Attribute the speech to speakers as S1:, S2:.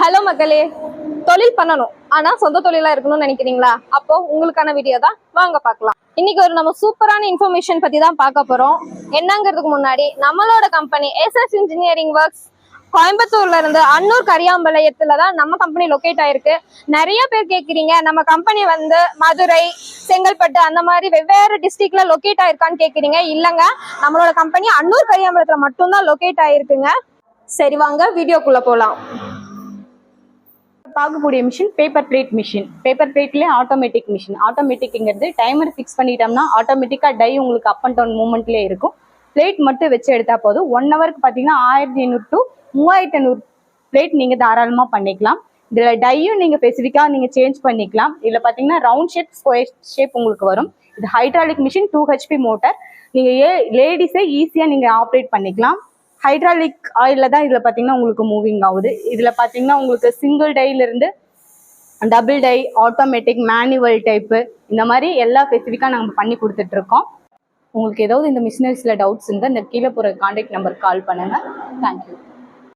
S1: Hello மக்களே, தொழில் பண்ணணும் ஆனா சொந்த தொழிலா இருக்கணும்னு நினைக்கிறீங்களா? அப்போ உங்களுக்கான வீடியோ தான், வாங்க பார்க்கலாம். இன்னைக்கு ஒரு நம்ம சூப்பரான இன்ஃபர்மேஷன் பத்தி தான் பார்க்க போறோம். என்னங்கிறதுக்கு முன்னாடி நம்மளோட கம்பெனி எஸ்எஸ் இன்ஜினியரிங் ஒர்க்ஸ் கோயம்புத்தூர்ல இருந்து அன்னூர் கரியாம்பாளையத்துல தான் நம்ம கம்பெனி லொக்கேட் ஆயிருக்கு. நிறைய பேர் கேட்குறீங்க, நம்ம கம்பெனி வந்து மதுரை, செங்கல்பட்டு அந்த மாதிரி வெவ்வேறு டிஸ்ட்ரிக்ட்ல லொக்கேட் ஆயிருக்கான்னு கேட்குறீங்க. இல்லைங்க, நம்மளோட கம்பெனி அன்னூர் கரியாம்பாளையத்துல மட்டும்தான் லொக்கேட் ஆயிருக்குங்க. சரி, வாங்க வீடியோக்குள்ள போலாம்.
S2: பார்க்கக்கூடிய machine paper plate machine. Paper பிளேட்லேயே ஆட்டோமேட்டிக் மிஷின். ஆட்டோமேட்டிக்ங்கிறது டைமர் ஃபிக்ஸ் பண்ணிட்டோம்னா ஆட்டோமேட்டிக்காக டை உங்களுக்கு அப் அண்ட் டவுன் மூவ்மெண்ட்லேயே இருக்கும். பிளேட் மட்டும் வச்சு எடுத்தால் போதும். 1 ஹவருக்கு பார்த்தீங்கன்னா 1500 to 3500 பிளேட் நீங்கள் தாராளமாக பண்ணிக்கலாம். இதில் டையும் நீங்கள் ஸ்பெசிஃபிக்காக நீங்கள் சேஞ்ச் பண்ணிக்கலாம். இதில் பார்த்தீங்கன்னா ரவுண்ட் ஷேப், ஸ்கொயர் ஷேப் உங்களுக்கு வரும். இது ஹைட்ராலிக் மிஷின், 2 HP மோட்டார். நீங்கள் லேடிஸே ஈஸியாக நீங்கள் ஆப்ரேட் பண்ணிக்கலாம். ஹைட்ராலிக் ஆயிலில் தான் இதில் பார்த்தீங்கன்னா உங்களுக்கு மூவிங் ஆகுது. இதில் பார்த்தீங்கன்னா உங்களுக்கு சிங்கிள் டைலேருந்து double die, automatic, manual type, இந்த மாதிரி எல்லா ஸ்பெசிஃபிக்காக நாங்கள் பண்ணி கொடுத்துட்ருக்கோம். உங்களுக்கு ஏதாவது இந்த மிஷினரிஸில் டவுட்ஸ் இருந்தால் இந்த கீழே போகிற கான்டாக்ட் நம்பருக்கு கால் பண்ணுங்கள். தேங்க்யூ.